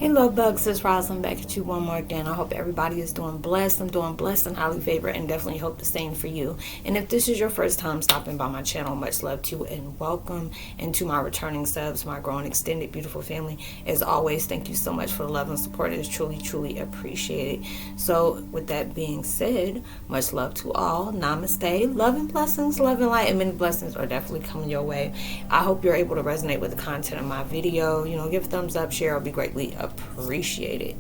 Hey love bugs, it's Roslynn back at you one more again. I hope everybody is doing blessed. I'm doing blessed and highly favored, and definitely hope the same for you. And if this is your first time stopping by my channel, much love to you and welcome. And to my returning subs, my growing extended beautiful family, as always, thank you so much for the love and support. It is truly appreciated. So with that being said, much love to all. Namaste. Love and blessings, love and light, and many blessings are definitely coming your way. I hope you're able to resonate with the content of my video. Give a thumbs up, share, it'll be greatly appreciated.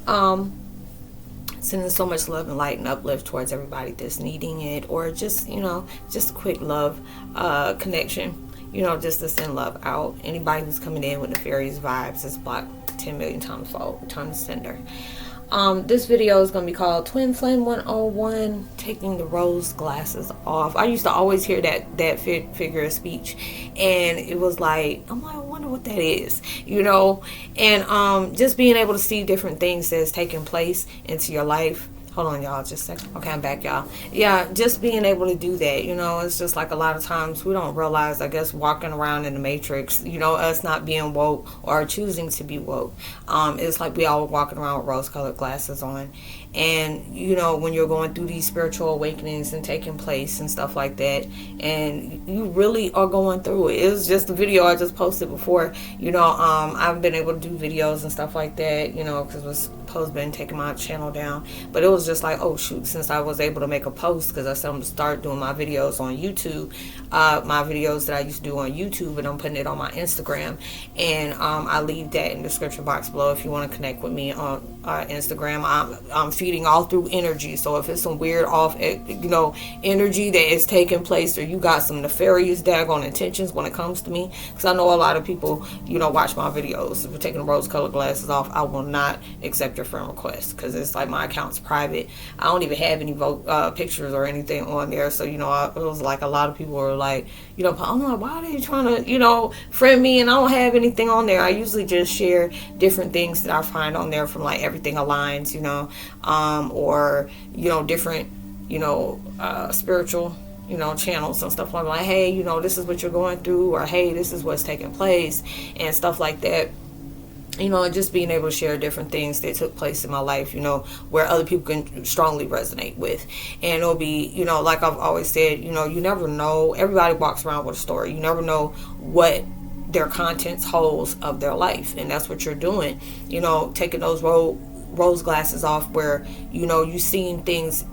Sending so much love and light and uplift towards everybody that's needing it, or just just a quick love connection, just to send love out. Anybody who's coming in with nefarious vibes is blocked 10 million times fold. Return to sender. This video is going to be called Twin Flame 101, taking the rose glasses off. I used to always hear that figure of speech, and it was like, I wonder what that is, and just being able to see different things that's taking place into your life. Hold on, y'all, just a second. Okay, I'm back, y'all. Yeah, just being able to do that, it's just like a lot of times we don't realize, I guess, walking around in the matrix, us not being woke or choosing to be woke. It's like we all walking around with rose-colored glasses on. And, when you're going through these spiritual awakenings and taking place and stuff like that, and you really are going through it. It was just a video I just posted before. I've been able to do videos and stuff like that, because it was supposed to been taking my channel down. But it was just like, oh shoot, since I was able to make a post, because I said I'm going to start doing my videos on YouTube, my videos that I used to do on YouTube, and I'm putting it on my Instagram. And I leave that in the description box below if you want to connect with me on Instagram. I'm feeding all through energy, so if it's some weird off energy that is taking place, or you got some nefarious daggone intentions when it comes to me, because I know a lot of people watch my videos. If we're taking rose colored glasses off, I will not accept your friend request, because it's like my account's private. I don't even have any pictures or anything on there, so it was like a lot of people were like, I'm like, why are they trying to friend me, and I don't have anything on there. I usually just share different things that I find on there from like Everything Aligns, or different spiritual channels and stuff like hey, this is what you're going through, or hey, this is what's taking place and stuff like that. And just being able to share different things that took place in my life, where other people can strongly resonate with. And it'll be, like I've always said, you never know. Everybody walks around with a story. You never know what their contents holds of their life. And that's what you're doing, taking those rose glasses off, where, you seeing things,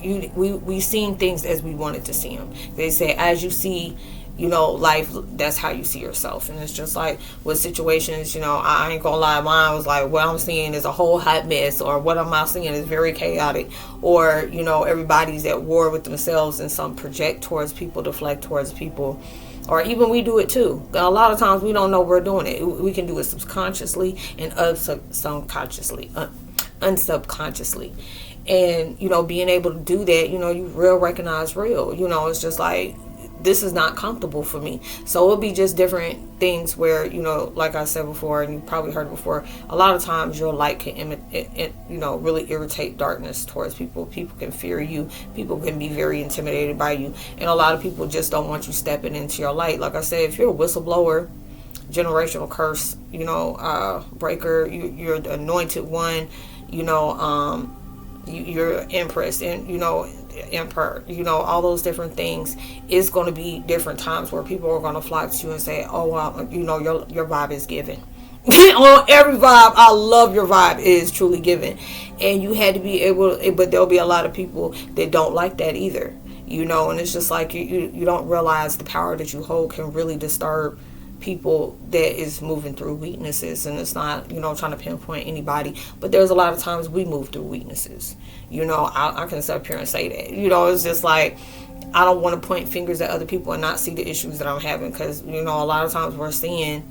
we seen things as we wanted to see them. They say, as you see, life, that's how you see yourself. And it's just like with situations, I ain't gonna lie, mine was like, what I'm seeing is a whole hot mess, or what I'm not seeing is very chaotic, or everybody's at war with themselves, and some project towards people, deflect towards people, or even we do it too. A lot of times we don't know we're doing it. We can do it subconsciously and unsubconsciously. And being able to do that, you real recognize real. It's just like, this is not comfortable for me. So it'll be just different things where, like I said before, and you probably heard it before, a lot of times your light can really irritate darkness towards people. People can fear you. People can be very intimidated by you. And a lot of people just don't want you stepping into your light. Like I said, if you're a whistleblower, generational curse, breaker, you're the anointed one, you're empress, and emperor, all those different things. It's going to be different times where people are going to flock to you and say, oh well, your vibe is given. On every vibe, I love your vibe, is truly given. And you had to be able, but there'll be a lot of people that don't like that either, and it's just like you don't realize the power that you hold can really disturb people that is moving through weaknesses. And it's not trying to pinpoint anybody, but there's a lot of times we move through weaknesses. I can sit up here and say that. It's just like, I don't want to point fingers at other people and not see the issues that I'm having, because a lot of times we're seeing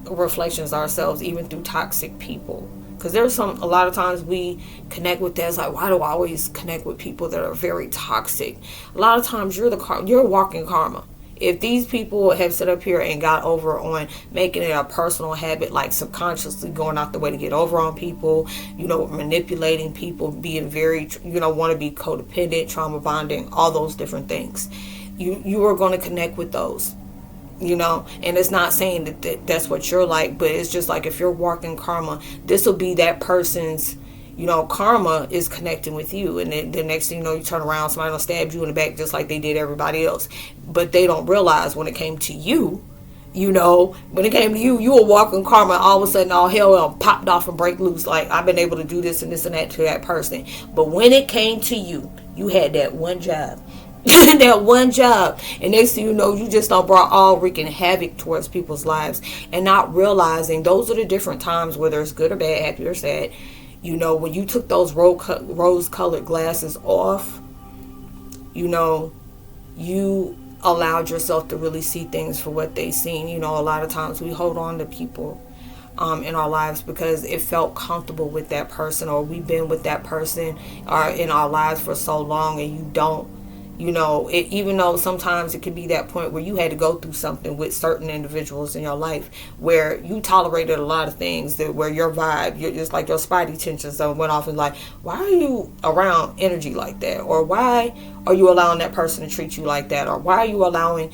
reflections of ourselves even through toxic people. Because there's a lot of times we connect with that. It's like, why do I always connect with people that are very toxic? A lot of times you're walking karma. If these people have set up here and got over on making it a personal habit, like subconsciously going out the way to get over on people, manipulating people, being very, want to be codependent, trauma bonding, all those different things, you are going to connect with those. And it's not saying that that's what you're like, but it's just like, if you're walking karma, this will be that person's, karma is connecting with you. And then the next thing you know, you turn around, somebody will stab you in the back just like they did everybody else. But they don't realize when it came to you, when it came to you, you were walking karma, all of a sudden all hell popped off and break loose. Like, I've been able to do this and this and that to that person. But when it came to you, you had that one job. That one job, and next thing you know, you just brought all wreaking havoc towards people's lives, and not realizing those are the different times, whether it's good or bad, happy or sad. When you took those rose-colored glasses off, you allowed yourself to really see things for what they seen. A lot of times we hold on to people in our lives because it felt comfortable with that person, or we've been with that person in our lives for so long, and you don't. Even though sometimes it could be that point where you had to go through something with certain individuals in your life where you tolerated a lot of things, where your vibe, just like your spidey tensions went off, and like, why are you around energy like that? Or why are you allowing that person to treat you like that? Or why are you allowing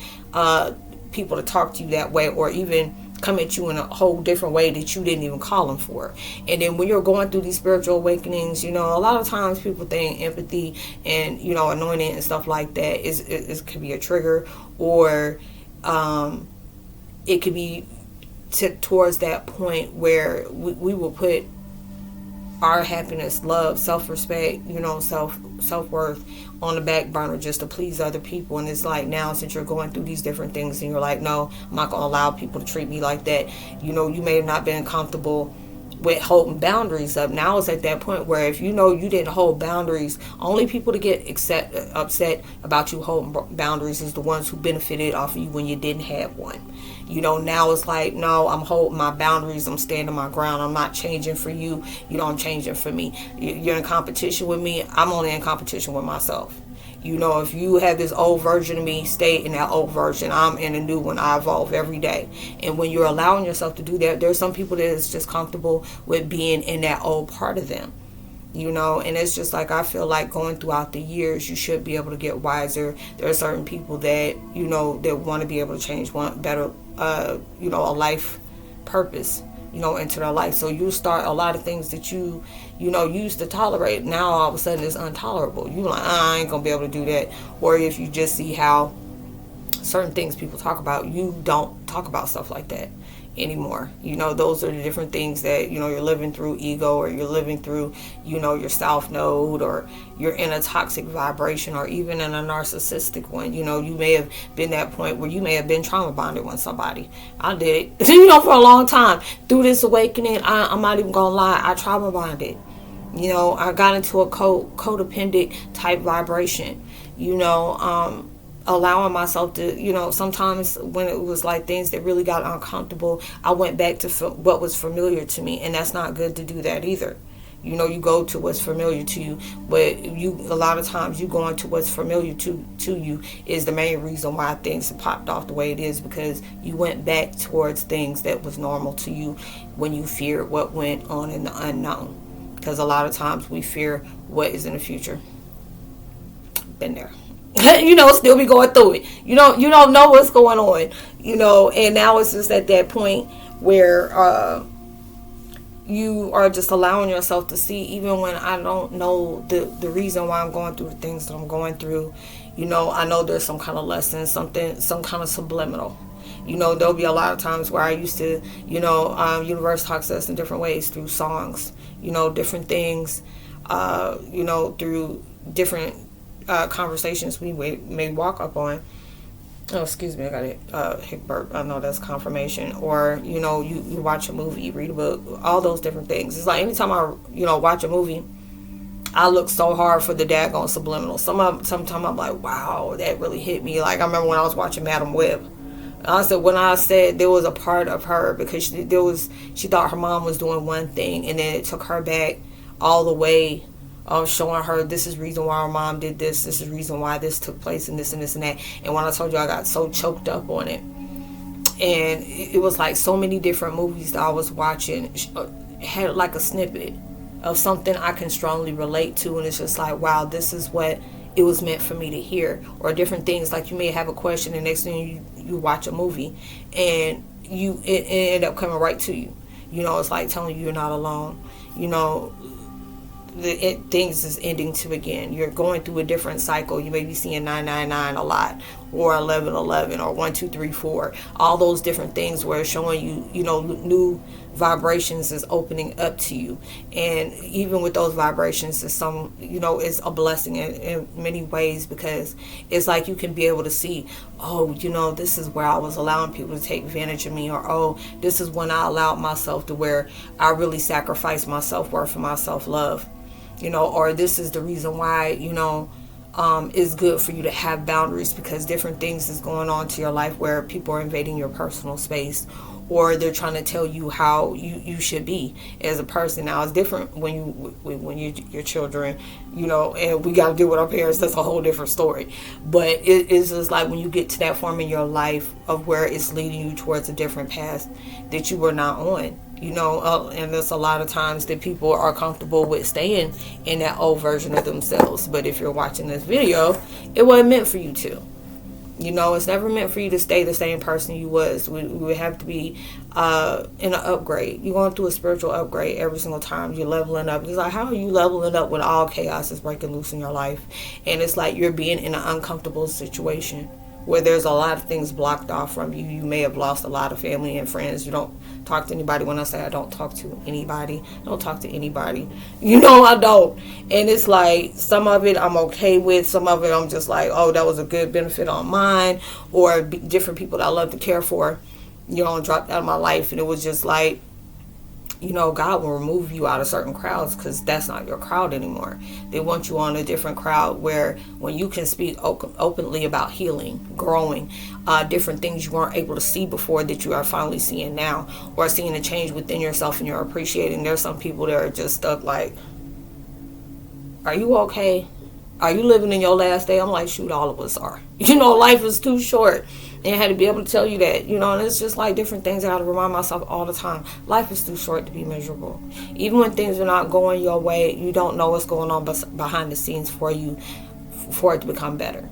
people to talk to you that way, or even come at you in a whole different way that you didn't even call them for? And then when you're going through these spiritual awakenings, a lot of times people think empathy and anointing and stuff like that is could be a trigger, or it could be towards that point where we will put our happiness, love, self-respect, self-worth on the back burner just to please other people. And it's like, now since you're going through these different things and you're like, no, I'm not going to allow people to treat me like that. You may have not been comfortable with holding boundaries up. Now it's at that point where if you didn't hold boundaries, only people to get upset about you holding boundaries is the ones who benefited off of you when you didn't have one. Now it's like, no, I'm holding my boundaries, I'm standing my ground, I'm not changing for you, I'm changing for me. You're in competition with me, I'm only in competition with myself. If you have this old version of me, stay in that old version. I'm in a new one. I evolve every day. And when you're allowing yourself to do that, there's some people that is just comfortable with being in that old part of them. And it's just like, I feel like going throughout the years, you should be able to get wiser. There are certain people that, that want to be able to change, want better, a life purpose, into their life. So you start a lot of things that you used to tolerate. Now all of a sudden it's intolerable. You're like, I ain't gonna be able to do that. Or if you just see how certain things people talk about, you don't talk about stuff like that anymore. Those are the different things that you're living through ego, or you're living through your south node, or you're in a toxic vibration, or even in a narcissistic one. You may have been that point where you may have been trauma bonded with somebody. I did it for a long time. Through this awakening, I'm not even gonna lie, I trauma bonded. I got into a codependent type vibration. Allowing myself to, sometimes when it was like things that really got uncomfortable, I went back to what was familiar to me, and that's not good to do that either. You go to what's familiar to you, but a lot of times you going to what's familiar to you is the main reason why things have popped off the way it is, because you went back towards things that was normal to you when you feared what went on in the unknown. Because a lot of times we fear what is in the future. Been there. Still be going through it. You don't know what's going on, and now it's just at that point where you are just allowing yourself to see, even when I don't know the reason why I'm going through the things that I'm going through. I know there's some kind of lesson, some kind of subliminal. There'll be a lot of times where I used to, universe talks to us in different ways through songs, different things, through different conversations we may walk up on. Oh, excuse me, I got a hic burp. I know that's confirmation. Or, you watch a movie, you read a book, all those different things. It's like anytime I, watch a movie, I look so hard for the daggone subliminal. Sometimes I'm like, wow, that really hit me. Like, I remember when I was watching Madam Web. When I said there was a part of her, because she thought her mom was doing one thing, and then it took her back all the way, showing her this is the reason why her mom did this is the reason why this took place, and this and this and that. And when I told you I got so choked up on it, and it was like so many different movies that I was watching had like a snippet of something I can strongly relate to, and it's just like, wow, this is what it was meant for me to hear. Or different things, like you may have a question and next thing you watch a movie and it end up coming right to you. It's like telling you you're not alone. Things is ending to begin. You're going through a different cycle. You may be seeing 999 a lot, or 1111, or 1234. All those different things where it's showing you, new vibrations is opening up to you. And even with those vibrations, it's it's a blessing in many ways, because it's like you can be able to see, this is where I was allowing people to take advantage of me, or this is when I allowed myself to where I really sacrificed my self-worth and my self-love. Or this is the reason why, it's good for you to have boundaries, because different things is going on to your life where people are invading your personal space, or they're trying to tell you how you should be as a person. Now, it's different when you're children, and we got to deal with our parents. That's a whole different story. But it's just like when you get to that form in your life of where it's leading you towards a different path that you were not on. And there's a lot of times that people are comfortable with staying in that old version of themselves. But if you're watching this video, it wasn't meant for you to. It's never meant for you to stay the same person you was. We would have to be in an upgrade. You're going through a spiritual upgrade every single time you're leveling up. It's like, how are you leveling up when all chaos is breaking loose in your life? And it's like you're being in an uncomfortable situation where there's a lot of things blocked off from you. You may have lost a lot of family and friends. You don't talk to anybody. When I say I don't talk to anybody, I don't talk to anybody. I don't. And it's like some of it I'm okay with. Some of it I'm just like, that was a good benefit on mine. Or different people that I love to care for, dropped out of my life. And it was just like, God will remove you out of certain crowds because that's not your crowd anymore. They want you on a different crowd where when you can speak openly about healing, growing, different things you weren't able to see before that you are finally seeing now, or seeing a change within yourself and you're appreciating. There's some people that are just stuck like, are you okay? Are you living in your last day? I'm like, shoot, all of us are. Life is too short. And I had to be able to tell you that, and it's just like different things I got to remind myself all the time. Life is too short to be miserable. Even when things are not going your way, you don't know what's going on behind the scenes for you, for it to become better.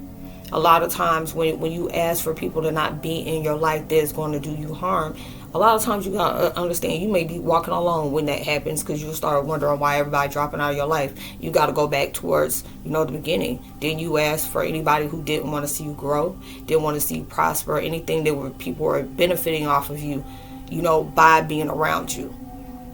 A lot of times when you ask for people to not be in your life that's going to do you harm, a lot of times you got to understand you may be walking alone when that happens, because you start wondering why everybody dropping out of your life. You got to go back towards, the beginning. Then you ask for anybody who didn't want to see you grow, didn't want to see you prosper, anything that people were benefiting off of you, by being around you,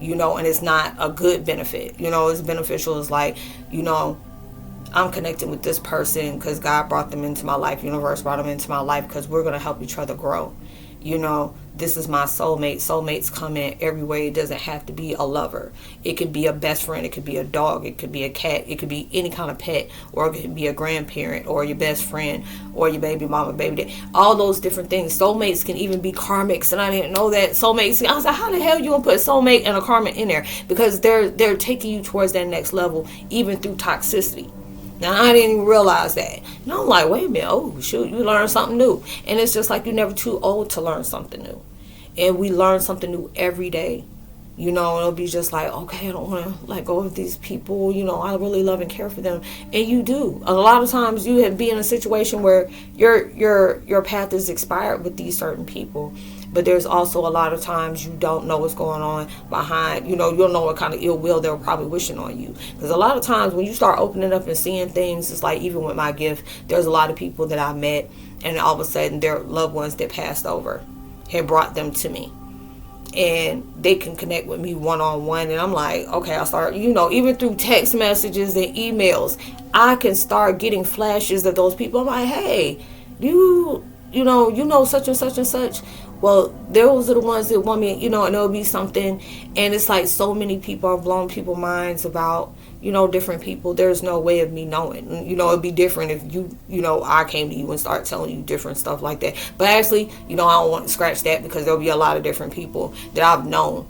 and it's not a good benefit. It's beneficial. It's like, I'm connecting with this person because God brought them into my life. Universe brought them into my life because we're going to help each other grow. This is my soulmate. Soulmates come in every way. It doesn't have to be a lover. It could be a best friend. It could be a dog. It could be a cat. It could be any kind of pet, or it could be a grandparent, or your best friend, or your baby mama, baby dad. All those different things. Soulmates can even be karmics, and I didn't know that. Soulmates. I was like, how the hell you gonna put soulmate and a karmic in there? Because they're taking you towards that next level, even through toxicity. Now, I didn't even realize that. And I'm like, wait a minute. Oh, shoot, you learn something new. And it's just like you're never too old to learn something new. And we learn something new every day. It'll be just like, okay, I don't want to let go of these people. I really love and care for them. And you do. A lot of times you have been in a situation where your path is expired with these certain people. But there's also a lot of times you don't know what's going on behind, you'll know what kind of ill will they're probably wishing on you. Because a lot of times when you start opening up and seeing things, it's like even with my gift, there's a lot of people that I met and all of a sudden their loved ones that passed over had brought them to me. And they can connect with me one-on-one. And I'm like, okay, I start, even through text messages and emails, I can start getting flashes of those people. I'm like, hey, you know such and such and such. Well, those are the ones that want me, and it'll be something. And it's like so many people have blown people's minds about, different people. There's no way of me knowing. It'd be different if I came to you and start telling you different stuff like that. But actually, I don't want to scratch that, because there'll be a lot of different people that I've known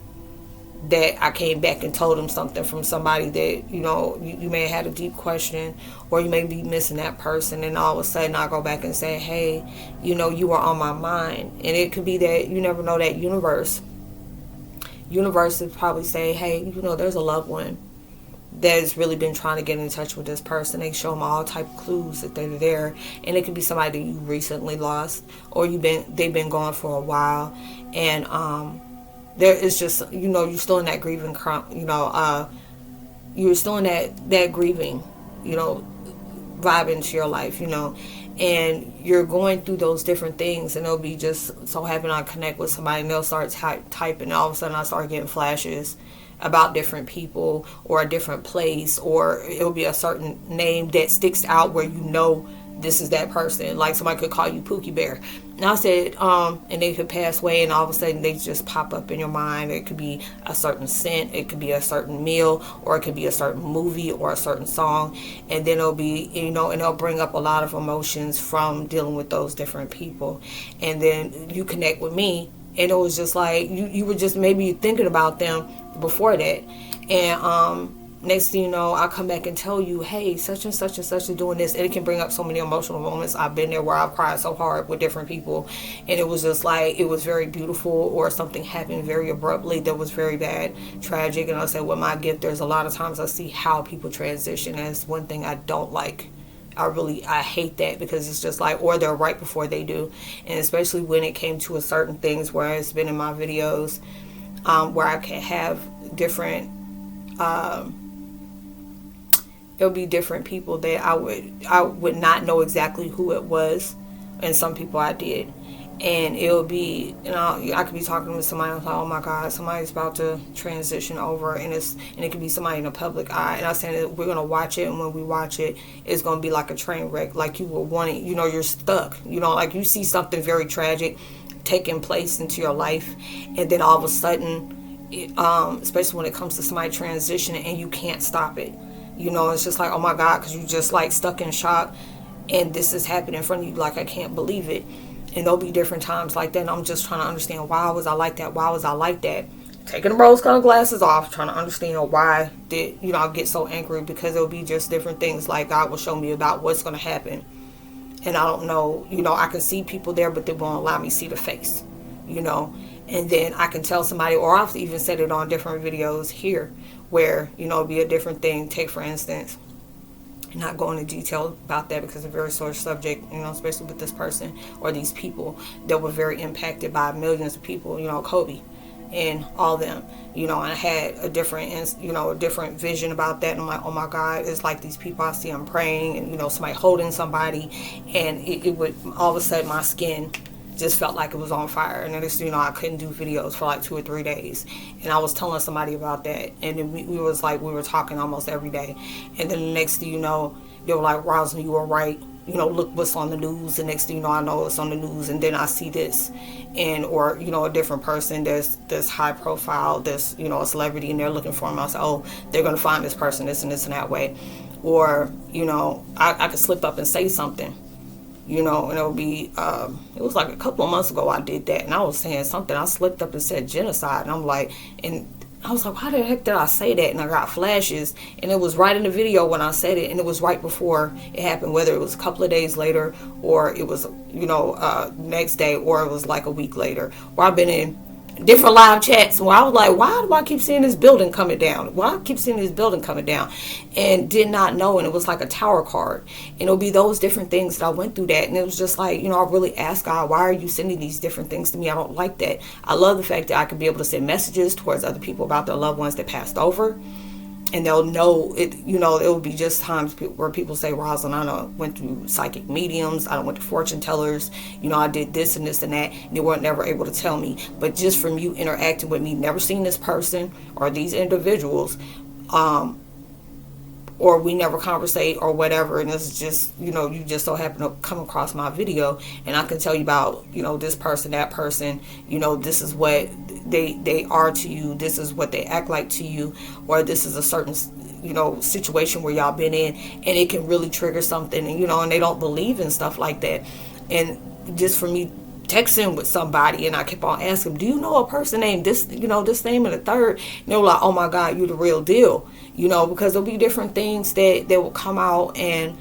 that I came back and told them something from somebody that, you may have had a deep question, or you may be missing that person, and all of a sudden I go back and say, hey, you were on my mind. And it could be that you never know that universe is probably saying, hey, there's a loved one that has really been trying to get in touch with this person. They show them all type of clues that they're there, and it could be somebody that you recently lost, or they've been gone for a while, and there is just, you're still in that grieving, you're still in that grieving, vibe into your life, and you're going through those different things, and it'll be just so happen I connect with somebody, and they'll start typing, and all of a sudden I start getting flashes about different people or a different place, or it'll be a certain name that sticks out where this is that person. Like somebody could call you Pookie Bear, and I said and they could pass away, and all of a sudden they just pop up in your mind. It could be a certain scent, it could be a certain meal, or it could be a certain movie or a certain song, and then it'll be, and it'll bring up a lot of emotions from dealing with those different people. And then you connect with me, and it was just like you were just maybe thinking about them before that, and next thing you know, I come back and tell you, hey, such and such and such is doing this, and it can bring up so many emotional moments. I've been there where I've cried so hard with different people, and it was just like, it was very beautiful, or something happened very abruptly that was very bad, tragic. And I said, with my gift, there's a lot of times I see how people transition, and it's one thing I don't like. I hate that, because it's just like, or they're right before they do. And especially when it came to a certain things where it's been in my videos, where I can have different, it'll be different people that I would not know exactly who it was, and some people I did. And it'll be, I could be talking with somebody, I'm like, oh my God, somebody's about to transition over, and it could be somebody in the public eye, and I'm saying that we're gonna watch it, and when we watch it, it's gonna be like a train wreck, like you will want it, you're stuck, like you see something very tragic taking place into your life, and then all of a sudden, especially when it comes to somebody transitioning, and you can't stop it. It's just like, oh my God, because you just like stuck in shock, and this is happening in front of you, like I can't believe it. And there'll be different times like that, and I'm just trying to understand, why was I like that? Why was I like that? Taking the rose-colored glasses off, trying to understand why did I get so angry, because it'll be just different things, like God will show me about what's going to happen, and I don't know, I can see people there, but they won't allow me to see the face, and then I can tell somebody, or I've even said it on different videos here, where, it'll be a different thing. Take, for instance, not going into detail about that because it's a very sore subject, especially with this person or these people that were very impacted by millions of people, Kobe and all them, and I had a different, a different vision about that. And I'm like, oh my God, it's like these people I see, I'm praying, and, somebody holding somebody, and it would, all of a sudden my skin just felt like it was on fire, and then I couldn't do videos for like 2 or 3 days, and I was telling somebody about that, and then we were talking almost every day, and then the next thing you know, they were like, Roslynn, you were right, look what's on the news. The next thing you know, I know it's on the news, and then I see this, and or a different person, there's this high profile, this a celebrity, and they're looking for him. I say, oh, they're gonna find this person this and this and that way, or I could slip up and say something, and it'll be, it was like a couple of months ago I did that, and I was saying something, I slipped up and said genocide, and I'm like, and I was like, why the heck did I say that? And I got flashes, and it was right in the video when I said it, and it was right before it happened, whether it was a couple of days later, or it was, next day, or it was like a week later, or I've been in different live chats where I was like, why do I keep seeing this building coming down? Why I keep seeing this building coming down? And did not know, and it was like a tower card. And it'll be those different things that I went through that, and it was just like, I really asked God, why are you sending these different things to me? I don't like that. I love the fact that I could be able to send messages towards other people about their loved ones that passed over, and they'll know it. It will be just times where people say, Roslynn, I went through psychic mediums, I went to fortune tellers, I did this and this and that, and they weren't never able to tell me. But just from you interacting with me, never seen this person or these individuals, or we never conversate or whatever, and it's just, you just so happen to come across my video, and I can tell you about, this person, that person, this is what they are to you, this is what they act like to you, or this is a certain, situation where y'all been in, and it can really trigger something, and, and they don't believe in stuff like that. And just for me texting with somebody, and I kept on asking, do you know a person named this, this name and the third? And they were like, oh my God, you're the real deal, because there'll be different things that will come out, and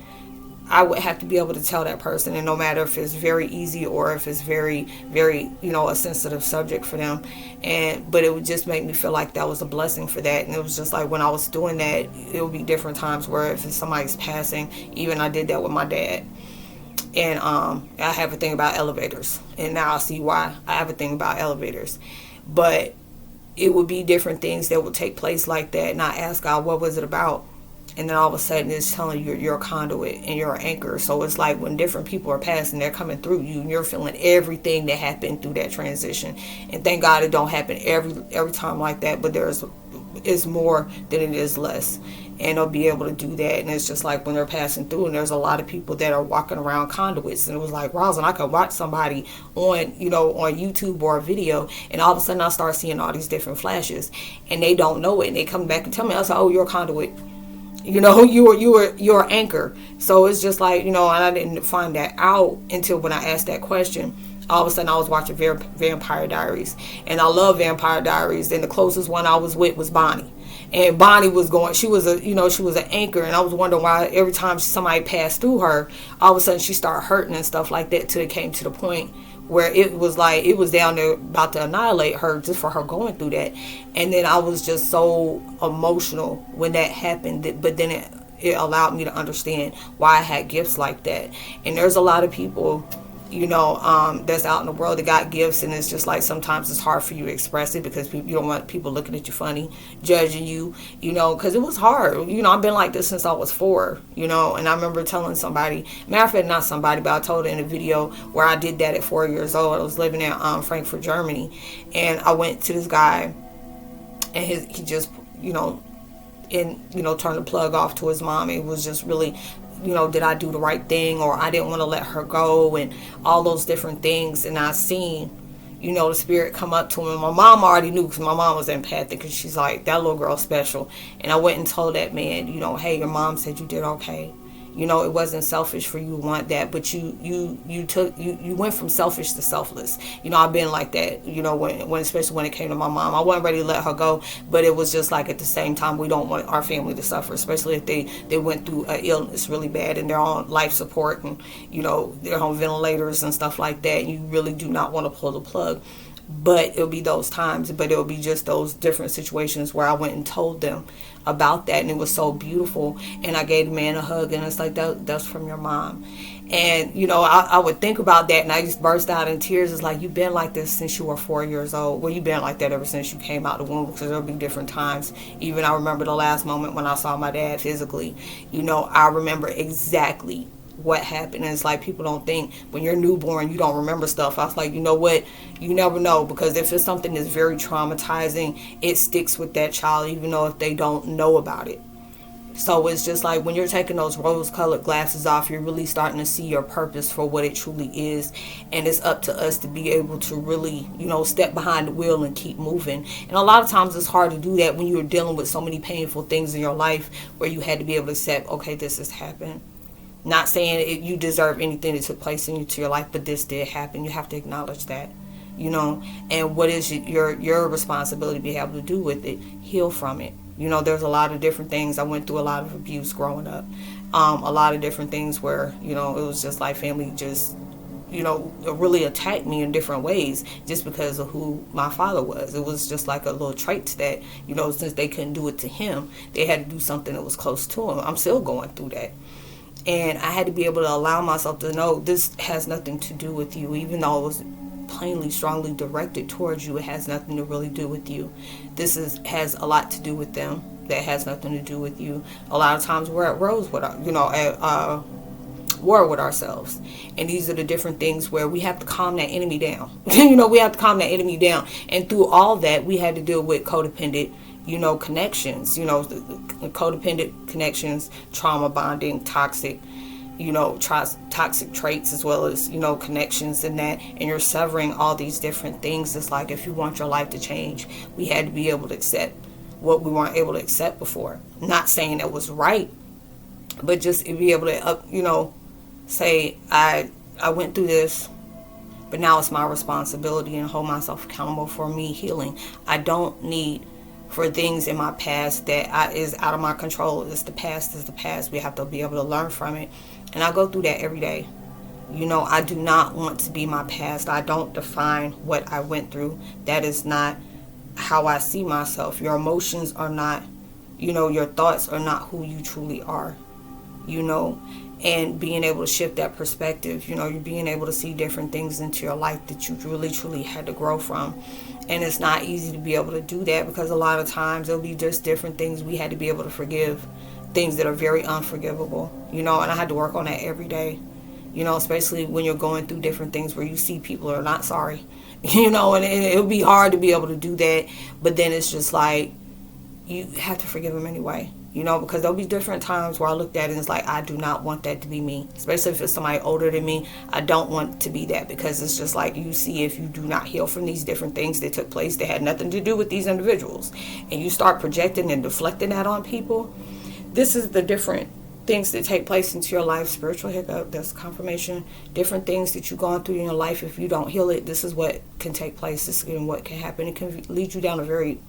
I would have to be able to tell that person, and no matter if it's very easy or if it's very, very, a sensitive subject for them. But it would just make me feel like that was a blessing for that. And it was just like when I was doing that, it would be different times where if somebody's passing, even I did that with my dad. And I have a thing about elevators, and now I see why I have a thing about elevators. But it would be different things that would take place like that, and I ask God, what was it about? And then all of a sudden it's telling you you're a conduit and you're an anchor. So it's like when different people are passing, they're coming through you, and you're feeling everything that happened through that transition. And thank God it don't happen every time like that, but it's more than it is less. And they'll be able to do that. And it's just like when they're passing through, and there's a lot of people that are walking around conduits. And it was like, Roslynn, I could watch somebody on YouTube or a video, and all of a sudden I start seeing all these different flashes, and they don't know it. And they come back and tell me, I was like, oh, you're a conduit. You're an anchor. So it's just like, and I didn't find that out until when I asked that question. All of a sudden I was watching Vampire Diaries, and I love Vampire Diaries, and the closest one I was with was Bonnie. And Bonnie was she was an anchor, and I was wondering why every time somebody passed through her, all of a sudden she started hurting and stuff like that, till it came to the point where it was like it was down there about to annihilate her just for her going through that. And then I was just so emotional when that happened, but then it allowed me to understand why I had gifts like that. And there's a lot of people that's out in the world that got gifts, and it's just like sometimes it's hard for you to express it because you don't want people looking at you funny, judging you, because it was hard. I've been like this since I was 4, and I remember telling somebody, matter of fact, not somebody, but I told it in a video where I did that at 4 years old. I was living in Frankfurt, Germany, and I went to this guy, and he just, turned the plug off to his mom. It was just really, did I do the right thing, or I didn't want to let her go, and all those different things. And I seen, the spirit come up to him. My mom already knew, because my mom was empathic, and she's like, that little girl's special. And I went and told that man, hey, your mom said you did okay. It wasn't selfish for you to want that, but you went from selfish to selfless. I've been like that, when especially when it came to my mom. I wasn't ready to let her go, but it was just like at the same time, we don't want our family to suffer, especially if they went through an illness really bad and they're on life support, and they're on ventilators and stuff like that. And you really do not want to pull the plug. But it'll be those times, but it'll be just those different situations where I went and told them about that, and it was so beautiful. And I gave the man a hug, and it's like, that's from your mom. And I would think about that, and I just burst out in tears. It's like, you've been like this since you were 4 years old. Well, you've been like that ever since you came out the womb, because there'll be different times. Even I remember the last moment when I saw my dad physically. I remember exactly what happened. And it's like, people don't think when you're newborn you don't remember stuff. I was like, you know what, you never know, because if it's something that's very traumatizing, it sticks with that child even though if they don't know about it. So it's just like when you're taking those rose-colored glasses off, you're really starting to see your purpose for what it truly is. And it's up to us to be able to really, step behind the wheel and keep moving. And a lot of times it's hard to do that when you're dealing with so many painful things in your life, where you had to be able to accept, okay, this has happened. Not saying you deserve anything that took place into your life, but this did happen. You have to acknowledge that, and what is your responsibility to be able to do with it? Heal from it. There's a lot of different things. I went through a lot of abuse growing up. A lot of different things where, it was just like family just, really attacked me in different ways just because of who my father was. It was just like a little trait that, since they couldn't do it to him, they had to do something that was close to him. I'm still going through that. And I had to be able to allow myself to know this has nothing to do with you, even though it was plainly, strongly directed towards you. It has nothing to really do with you. This has a lot to do with them. That has nothing to do with you. A lot of times we're at war with ourselves. And these are the different things where we have to calm that enemy down. We have to calm that enemy down. And through all that, we had to deal with codependent connections, codependent connections, trauma bonding, toxic, toxic traits, as well as, connections in that. And you're severing all these different things. It's like, if you want your life to change, we had to be able to accept what we weren't able to accept before. Not saying that was right, but just to be able to, say, I went through this, but now it's my responsibility, and hold myself accountable for me healing. I don't need for things in my past that is out of my control. It's the past is the past. We have to be able to learn from it. And I go through that every day. I do not want to be my past. I don't define what I went through. That is not how I see myself. Your emotions are not, your thoughts are not who you truly are, and being able to shift that perspective, you're being able to see different things into your life that you really, truly had to grow from. And it's not easy to be able to do that, because a lot of times there'll be just different things we had to be able to forgive, things that are very unforgivable, and I had to work on that every day, especially when you're going through different things where you see people are not sorry, and it'll be hard to be able to do that. But then it's just like, you have to forgive them anyway, because there'll be different times where I looked at it and it's like, I do not want that to be me, especially if it's somebody older than me. I don't want to be that, because it's just like, you see, if you do not heal from these different things that took place that had nothing to do with these individuals, and you start projecting and deflecting that on people, this is the different things that take place into your life. Spiritual hiccup, that's confirmation. Different things that you've gone through in your life, if you don't heal it, this is what can take place. This is what can happen. It can lead you down a very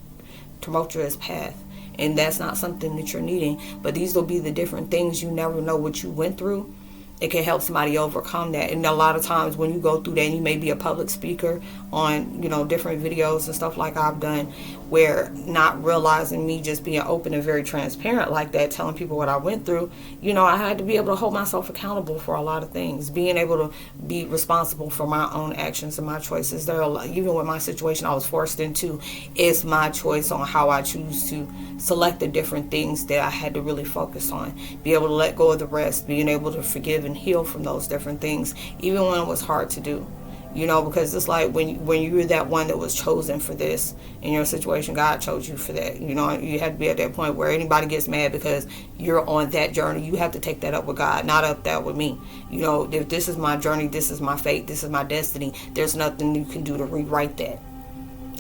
tumultuous path, and that's not something that you're needing. But these will be the different things. You never know what you went through. It can help somebody overcome that. And a lot of times when you go through that, and you may be a public speaker on, different videos and stuff like I've done, where not realizing me just being open and very transparent like that, telling people what I went through, I had to be able to hold myself accountable for a lot of things, being able to be responsible for my own actions and my choices. There are, even with my situation I was forced into, it's my choice on how I choose to select the different things that I had to really focus on, be able to let go of the rest, being able to forgive and heal from those different things, even when it was hard to do. Because it's like when you're that one that was chosen for this in your situation, God chose you for that. You have to be at that point where anybody gets mad because you're on that journey. You have to take that up with God, not up that with me. If this is my journey, this is my fate, this is my destiny, there's nothing you can do to rewrite that.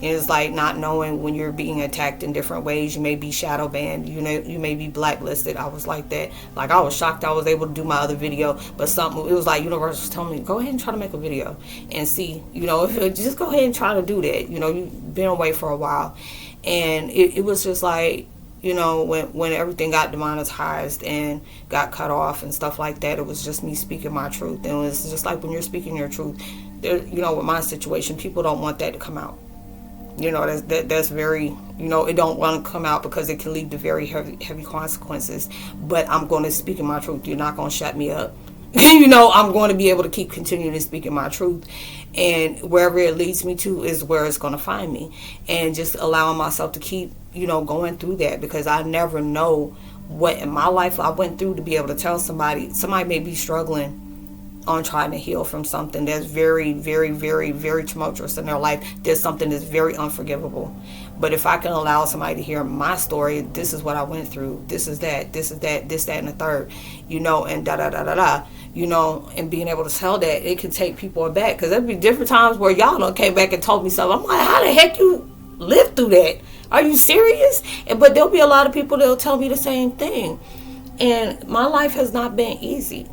And it's like not knowing when you're being attacked in different ways. You may be shadow banned, you may be blacklisted. I was like that. Like, I was shocked I was able to do my other video, but it was like universe was telling me, go ahead and try to make a video and see, if just go ahead and try to do that. You've been away for a while. And it was just like, when everything got demonetized and got cut off and stuff like that, it was just me speaking my truth. And it was just like, when you're speaking your truth, with my situation, people don't want that to come out. That's very, it don't want to come out because it can lead to very heavy consequences. But I'm going to speak in my truth. You're not going to shut me up. I'm going to be able to keep continuing to speak in my truth. And wherever it leads me to is where it's going to find me. And just allowing myself to keep, going through that, because I never know what in my life I went through to be able to tell somebody may be struggling on trying to heal from something that's very, very, very, very tumultuous in their life. There's something that's very unforgivable. But if I can allow somebody to hear my story, this is what I went through, this is that, this, that, and the third, and da-da-da-da-da, and being able to tell that, it can take people aback. Because there'll be different times where y'all done came back and told me something. I'm like, how the heck you lived through that? Are you serious? But there'll be a lot of people that'll tell me the same thing. And my life has not been easy.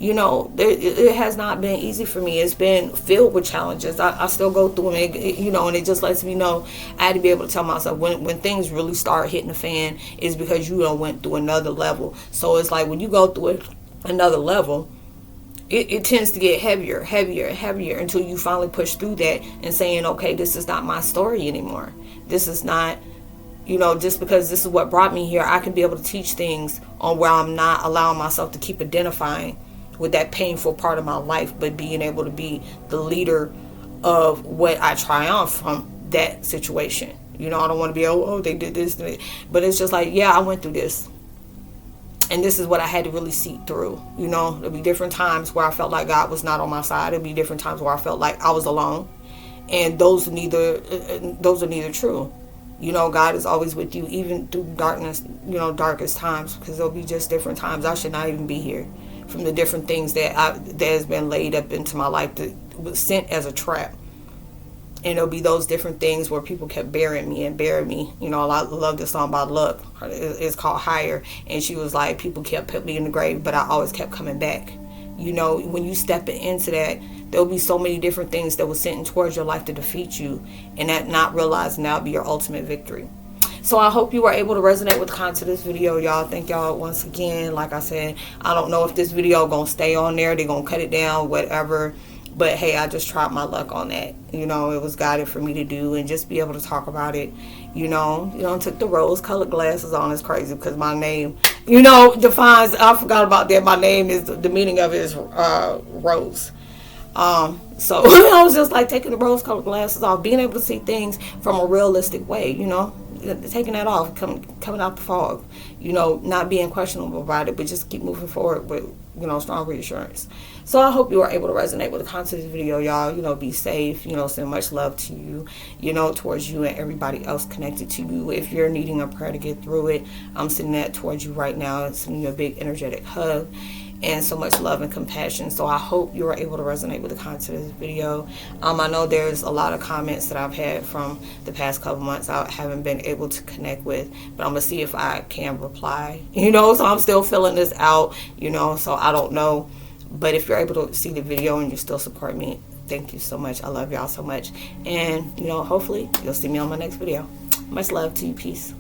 It has not been easy for me. It's been filled with challenges. I still go through them, and it just lets me know I had to be able to tell myself when things really start hitting the fan, is because you done went through another level. So it's like when you go through another level, it tends to get heavier, heavier, heavier, until you finally push through that and saying, okay, this is not my story anymore. This is not, just because this is what brought me here, I can be able to teach things on where I'm not allowing myself to keep identifying with that painful part of my life, but being able to be the leader of what I triumph from that situation. I don't want to be, they did this, but it's just like, yeah, I went through this. And this is what I had to really seek through. There'll be different times where I felt like God was not on my side. There'll be different times where I felt like I was alone. And those are neither true. God is always with you, even through darkness, darkest times, because there'll be just different times I should not even be here, from the different things that has been laid up into my life that was sent as a trap. And it'll be those different things where people kept burying me. I love this song by Luck. It's called Higher. And she was like, people kept putting me in the grave, but I always kept coming back. When you step into that, there'll be so many different things that were sent towards your life to defeat you, and that not realizing that'll be your ultimate victory. So I hope you were able to resonate with the content of this video, y'all. Thank y'all once again. Like I said, I don't know if this video gonna stay on there. They're gonna cut it down, whatever. But hey, I just tried my luck on that. You know, it was guided for me to do and just be able to talk about it. You know, took the rose-colored glasses on. It's crazy because my name, you know, defines. I forgot about that. My name is, the meaning of it is rose. So I was just like taking the rose-colored glasses off, being able to see things from a realistic way. You know, taking that off, coming out the fog. You know, not being questionable about it, but just keep moving forward with, you know, strong reassurance. So I hope you are able to resonate with the content of this video, y'all. You know, be safe. You know, send much love to you, you know, towards you and everybody else connected to you. If you're needing a prayer to get through it, I'm sending that towards you right now. It's sending you a big energetic hug and so much love and compassion. So I hope you are able to resonate with the content of this video. I know there's a lot of comments that I've had from the past couple months I haven't been able to connect with, but I'm gonna see if I can reply, you know. So I'm still filling this out, you know, so I don't know. But if you're able to see the video and you still support me, thank you so much. I love y'all so much. And, you know, hopefully you'll see me on my next video. Much love to you. Peace.